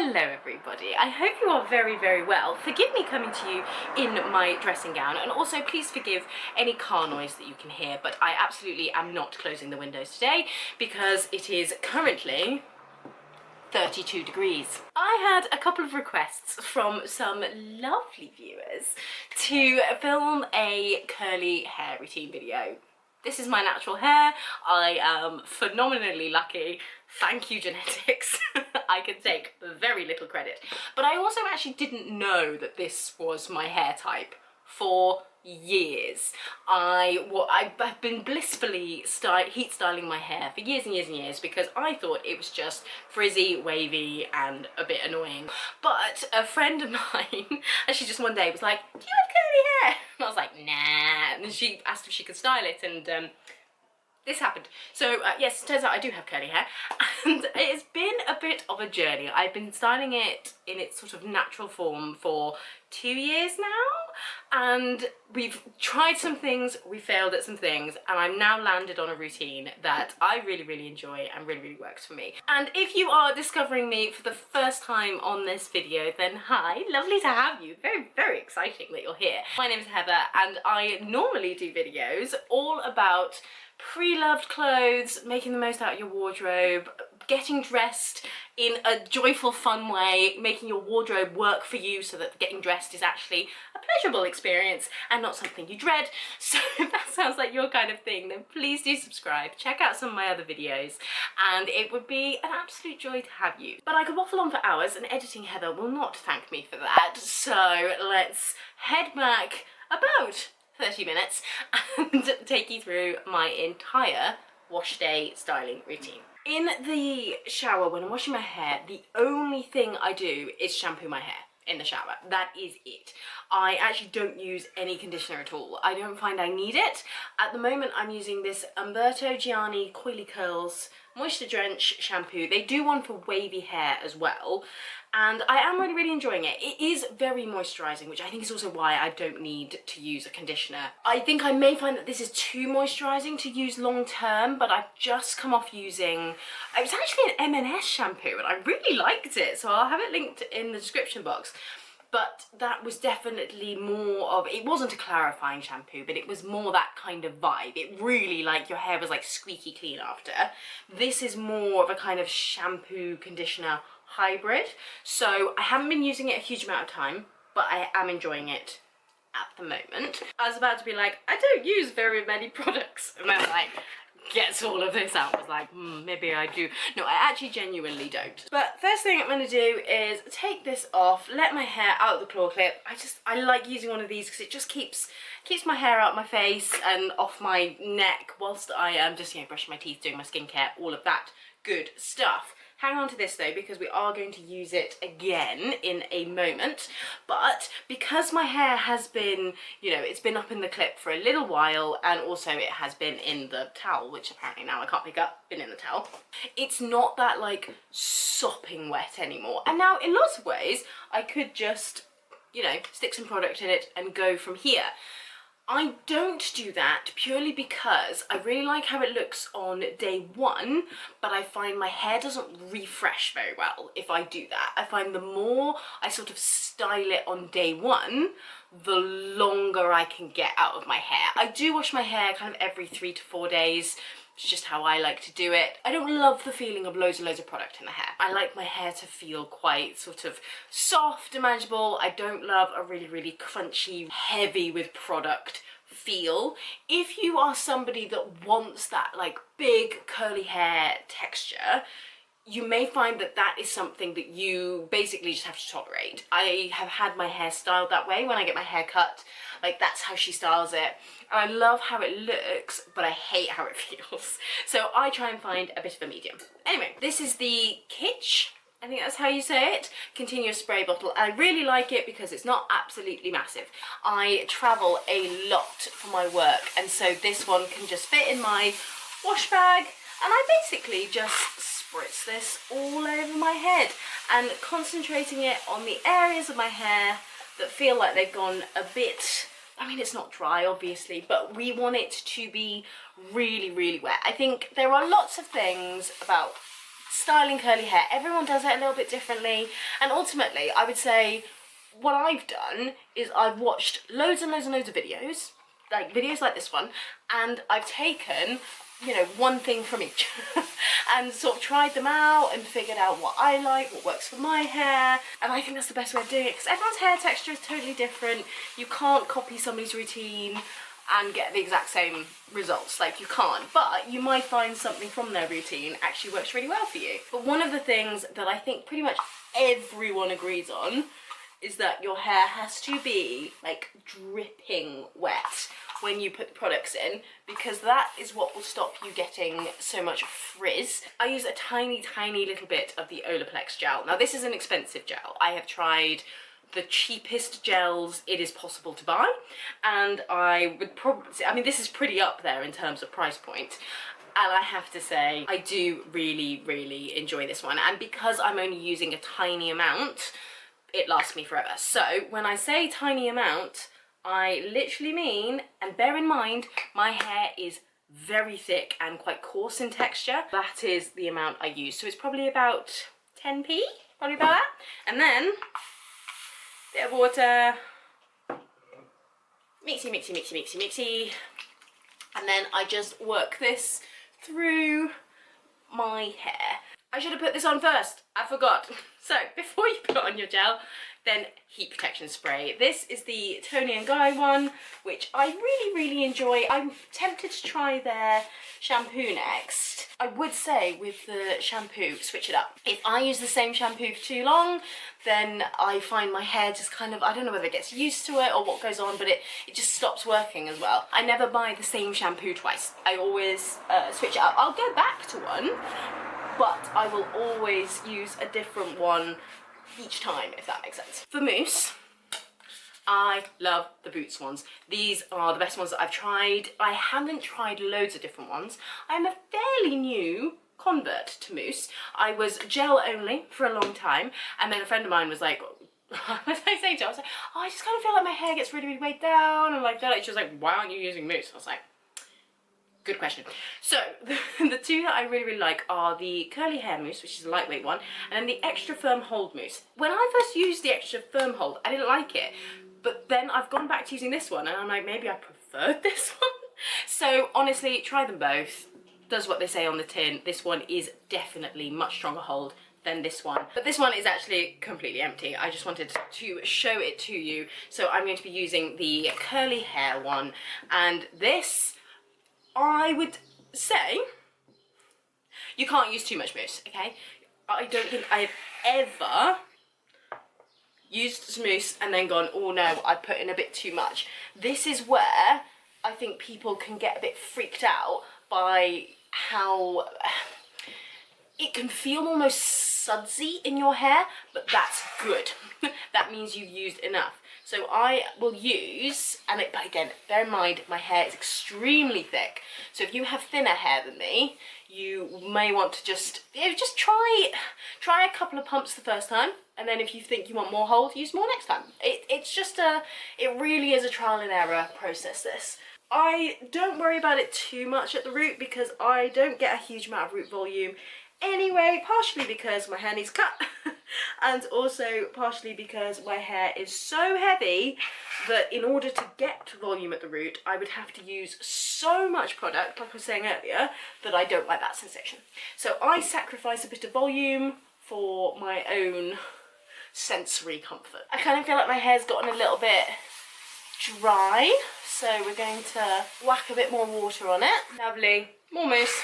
Hello everybody, I hope you are very well. Forgive me coming to you in my dressing gown, and also please forgive any car noise that you can hear, but I absolutely am not closing the windows today because it is currently 32 degrees. I had a couple of requests from some lovely viewers to film a curly hair routine video. This is my natural hair. I am phenomenally lucky. Thank you, genetics. I can take very little credit. But I also actually didn't know that this was my hair type for years. I've been blissfully heat styling my hair for years and years because I thought it was just frizzy, wavy and a bit annoying. But a friend of mine actually just one day was like, do you have curly hair? And I was like, nah. And she asked if she could style it, and this happened. So yes, it turns out I do have curly hair, and it's been a bit of a journey. I've been styling it in its sort of natural form for 2 years now, and we've tried some things, we failed at some things, and I'm now landed on a routine that I really enjoy and really works for me. And if you are discovering me for the first time on this video, then hi, lovely to have you. Very exciting that you're here. My name is Heather, and I normally do videos all about pre-loved clothes, making the most out of your wardrobe, getting dressed in a joyful, fun way, making your wardrobe work for you so that getting dressed is actually a pleasurable experience and not something you dread. So if that sounds like your kind of thing, then please do subscribe, check out some of my other videos, and it would be an absolute joy to have you. But I could waffle on for hours, and editing Heather will not thank me for that, so let's head back about 30 minutes and take you through my entire wash day styling routine. In the shower, when I'm washing my hair, the only thing I do is shampoo my hair in the shower. That is it. I actually don't use any conditioner at all. I don't find I need it. At the moment, I'm using this Umberto Gianni Coily Curls Moisture Drench shampoo. They do one for wavy hair as well, and I am really enjoying it. It is very moisturising, which I think is also why I don't need to use a conditioner. I think I may find that this is too moisturising to use long term, but I've just come off using, it was actually an M&S shampoo and I really liked it, so I'll have it linked in the description box. But that was definitely more of, it wasn't a clarifying shampoo, but it was more that kind of vibe. It really, like, your hair was like squeaky clean after. This is more of a kind of shampoo conditioner hybrid. So I haven't been using it a huge amount of time, but I am enjoying it at the moment. I was about to be like, I don't use very many products, and then like gets all of this out, was like, maybe I do. No, I actually genuinely don't. But first thing I'm going to do is take this off, let my hair out of the claw clip. I like using one of these because it just keeps my hair out my face and off my neck whilst I am just, you know, brushing my teeth, doing my skincare, all of that good stuff. Hang on to this though, because we are going to use it again in a moment. But because my hair has been, you know, it's been up in the clip for a little while, and also it has been in the towel, which apparently now I can't pick up, been in the towel, it's not that like sopping wet anymore. And now in lots of ways, I could just, you know, stick some product in it and go from here. I don't do that purely because I really like how it looks on day one, but I find my hair doesn't refresh very well if I do that. I find the more I sort of style it on day one, the longer I can get out of my hair. I do wash my hair kind of every 3 to 4 days. It's just how I like to do it. I don't love the feeling of loads of product in the hair. I like my hair to feel quite sort of soft and manageable. I don't love a really crunchy, heavy with product feel. If you are somebody that wants that like big curly hair texture, you may find that that is something that you basically just have to tolerate. I have had my hair styled that way when I get my hair cut. Like, that's how she styles it. And I love how it looks, but I hate how it feels. So I try and find a bit of a medium. Anyway, this is the Kitsch, I think that's how you say it, continuous spray bottle. I really like it because it's not absolutely massive. I travel a lot for my work, and so this one can just fit in my wash bag, and I basically just spritz this all over my head, and concentrating it on the areas of my hair that feel like they've gone a bit, I mean, it's not dry obviously, but we want it to be really wet. I think there are lots of things about styling curly hair. Everyone does it a little bit differently, and ultimately I would say what I've done is I've watched loads and loads and loads of videos like this one, and I've taken, you know, one thing from each and sort of tried them out and figured out what I like, what works for my hair. And I think that's the best way of doing it, because everyone's hair texture is totally different. You can't copy somebody's routine and get the exact same results. Like, you can't, but you might find something from their routine actually works really well for you. But one of the things that I think pretty much everyone agrees on is that your hair has to be like dripping wet when you put the products in, because that is what will stop you getting so much frizz. I use a tiny little bit of the Olaplex gel. Now this is an expensive gel. I have tried the cheapest gels it is possible to buy, and I would probably say, I mean, this is pretty up there in terms of price point. And I have to say, I do really enjoy this one. And because I'm only using a tiny amount, it lasts me forever. So when I say tiny amount, I literally mean, and bear in mind, my hair is very thick and quite coarse in texture. That is the amount I use. So it's probably about 10p, probably about that. And then, bit of water, mixy. And then I just work this through my hair. I should have put this on first, I forgot. So before you put on your gel, then heat protection spray. This is the Toni & Guy one, which I really enjoy. I'm tempted to try their shampoo next. I would say with the shampoo, switch it up. If I use the same shampoo for too long, then I find my hair just kind of, I don't know whether it gets used to it or what goes on, but it just stops working as well. I never buy the same shampoo twice. I always switch it up. I'll go back to one, but I will always use a different one each time, if that makes sense. For mousse, I love the Boots ones. These are the best ones that I've tried. I haven't tried loads of different ones. I'm a fairly new convert to mousse. I was gel only for a long time, and then a friend of mine was like, what did I say to her? I was like, oh, I just kind of feel like my hair gets really weighed down and like that. And she was like, why aren't you using mousse? I was like, good question. So the two that I really like are the curly hair mousse, which is a lightweight one, and then the extra firm hold mousse. When I first used the extra firm hold, I didn't like it, but then I've gone back to using this one and I'm like, maybe I preferred this one. So honestly, try them both. Does what they say on the tin. This one is definitely much stronger hold than this one, but this one is actually completely empty. I just wanted to show it to you. So I'm going to be using the curly hair one, and this, I would say, you can't use too much mousse, okay? I don't think I've ever used some mousse and then gone, oh no, I put in a bit too much. This is where I think people can get a bit freaked out by how it can feel almost sudsy in your hair, but that's good. That means you've used enough. So I will use, but again, bear in mind, my hair is extremely thick. So if you have thinner hair than me, you may want to just try a couple of pumps the first time, and then if you think you want more hold, use more next time. It really is a trial and error process, this. I don't worry about it too much at the root because I don't get a huge amount of root volume anyway, partially because my hair needs cut and also partially because my hair is so heavy that in order to get volume at the root, I would have to use so much product, like I was saying earlier, that I don't like that sensation. So I sacrifice a bit of volume for my own sensory comfort. I kind of feel like my hair's gotten a little bit dry, so we're going to whack a bit more water on it. Lovely, more mousse.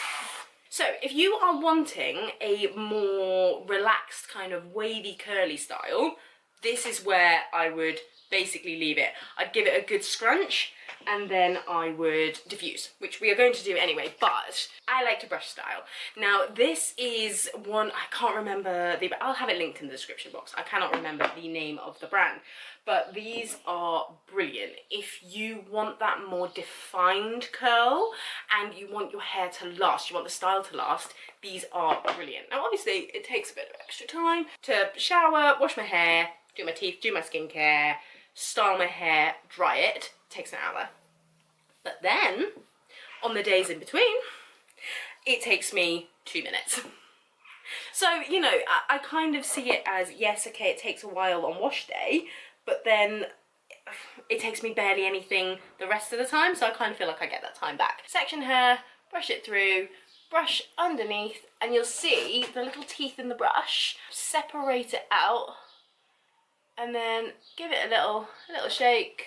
So if you are wanting a more relaxed kind of wavy curly style, this is where I would basically leave it. I'd give it a good scrunch and then I would diffuse, which we are going to do anyway, but I like to brush style. Now this is one, I can't remember I'll have it linked in the description box. I cannot remember the name of the brand, but these are brilliant. If you want that more defined curl and you want your hair to last, you want the style to last, these are brilliant. Now obviously it takes a bit of extra time to shower, wash my hair, do my teeth, do my skincare, style my hair, dry it. Takes an hour. But then, on the days in between, it takes me 2 minutes. So, you know, I kind of see it as, yes, okay, it takes a while on wash day, but then it takes me barely anything the rest of the time, so I kind of feel like I get that time back. Section hair, brush it through, brush underneath, and you'll see the little teeth in the brush. Separate it out, and then give it a little shake,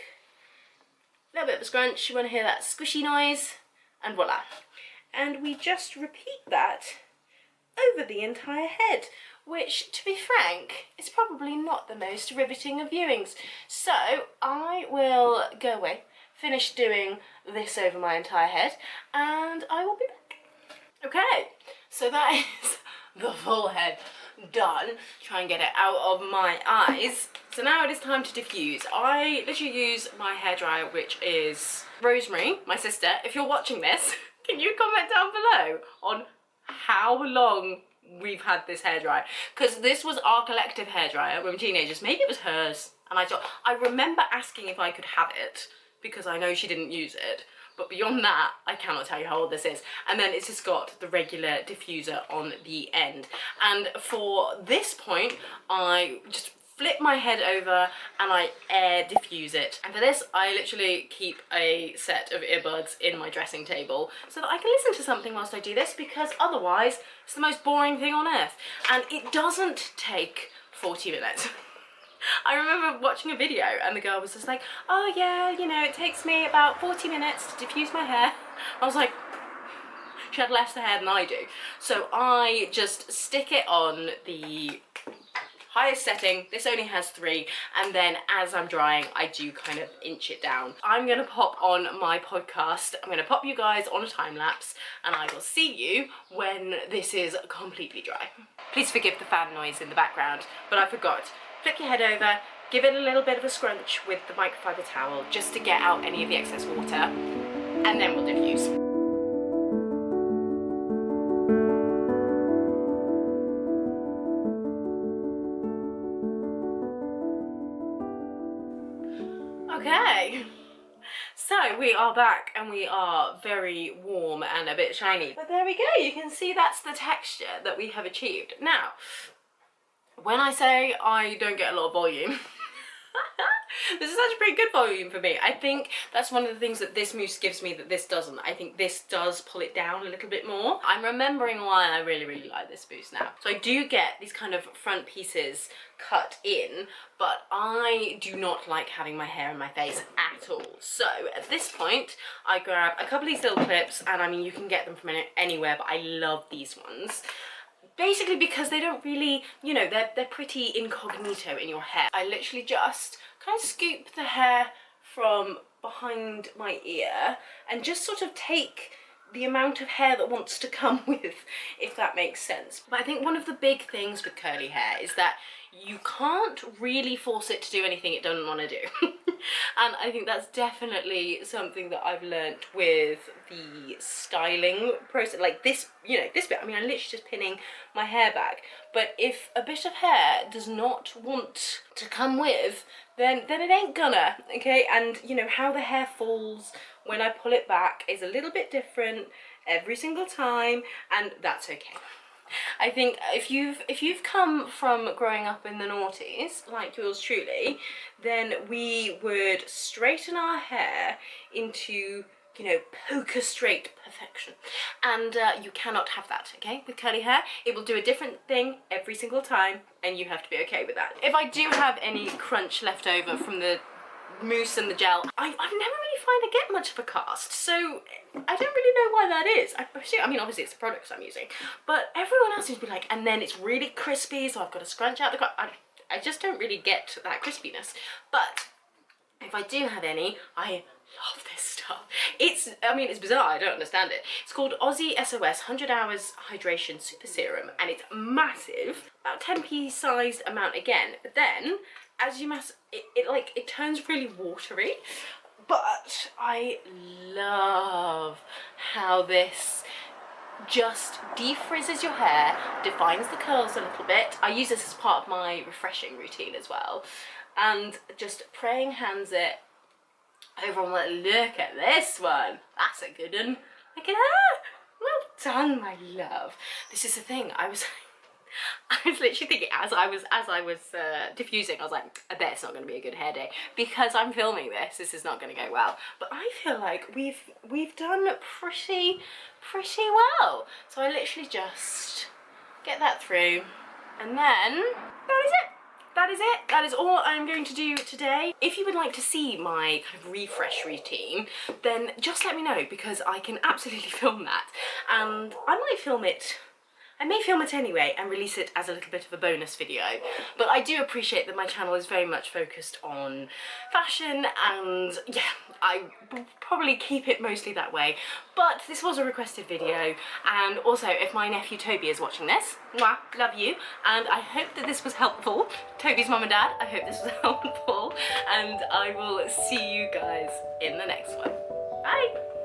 a little bit of a scrunch. You want to hear that squishy noise, and voila. And we just repeat that over the entire head, which, to be frank, is probably not the most riveting of viewings. So I will go away, finish doing this over my entire head, and I will be back. Okay, so that is the full head done. Try and get it out of my eyes. So now it is time to diffuse. I literally use my hairdryer, which is Rosemary, my sister. If you're watching this, can you comment down below on how long we've had this hairdryer? Because this was our collective hairdryer when we were teenagers. Maybe it was hers, and I remember asking if I could have it because I know she didn't use it, but beyond that I cannot tell you how old this is. And then it's just got the regular diffuser on the end, and for this point I just flip my head over and I air diffuse it. And for this, I literally keep a set of earbuds in my dressing table so that I can listen to something whilst I do this, because otherwise it's the most boring thing on earth. And it doesn't take 40 minutes. I remember watching a video and the girl was just like, oh yeah, you know, it takes me about 40 minutes to diffuse my hair. I was like, she had less hair than I do. So I just stick it on the highest setting. This only has 3, and then as I'm drying I do kind of inch it down. I'm gonna pop on my podcast, I'm gonna pop you guys on a time lapse, and I will see you when this is completely dry. Please forgive the fan noise in the background, but I forgot. Flip your head over, give it a little bit of a scrunch with the microfiber towel just to get out any of the excess water, and then we'll diffuse. Okay, so we are back and we are very warm and a bit shiny. But there we go, you can see that's the texture that we have achieved. Now, when I say I don't get a lot of volume, this is actually pretty good volume for me. I think that's one of the things that this mousse gives me that this doesn't. I think this does pull it down a little bit more. I'm remembering why I really, really like this mousse now. So I do get these kind of front pieces cut in, but I do not like having my hair in my face at all. So at this point, I grab a couple of these little clips, and I mean, you can get them from anywhere, but I love these ones. Basically because they don't really, you know, they're pretty incognito in your hair. I literally just kind of scoop the hair from behind my ear and just sort of take the amount of hair that wants to come with, if that makes sense. But I think one of the big things with curly hair is that you can't really force it to do anything it doesn't want to do. And I think that's definitely something that I've learnt with the styling process. Like this, you know, this bit, I mean, I'm literally just pinning my hair back. But if a bit of hair does not want to come with, then it ain't gonna, okay? And, you know, how the hair falls when I pull it back is a little bit different every single time, and that's okay. I think if you've come from growing up in the noughties, like yours truly, then we would straighten our hair into, you know, poker straight perfection. And you cannot have that, okay? With curly hair, it will do a different thing every single time, and you have to be okay with that. If I do have any crunch left over from the mousse and the gel, I've never really find I get much of a cast, so I don't really know why that is. I mean, obviously it's the products I'm using, but everyone else seems to be like, and then it's really crispy, so I've got to scrunch out the I just don't really get that crispiness. But if I do have any, I love this stuff. I mean, it's bizarre, I don't understand it. It's called Aussie SOS 100 Hours Hydration Super Serum, and it's massive, about 10p sized amount again, but then as you mass it turns really watery. But I love how this just defrizzes your hair, defines the curls a little bit. I use this as part of my refreshing routine as well, and just praying hands it over on. Look at this one, that's a good one. Look at that, well done, my love. This is the thing, I was I was literally thinking as I was diffusing, I was like, I bet it's not going to be a good hair day because I'm filming this. This is not going to go well. But I feel like we've done pretty well. So I literally just get that through, and then that is it. That is it. That is all I'm going to do today. If you would like to see my kind of refresh routine, then just let me know because I can absolutely film that. And I might film it. I may film it anyway and release it as a little bit of a bonus video, but I do appreciate that my channel is very much focused on fashion, and yeah, I will probably keep it mostly that way. But this was a requested video, and also if my nephew Toby is watching this, mwah, love you, and I hope that this was helpful. Toby's mum and dad, I hope this was helpful, and I will see you guys in the next one. Bye!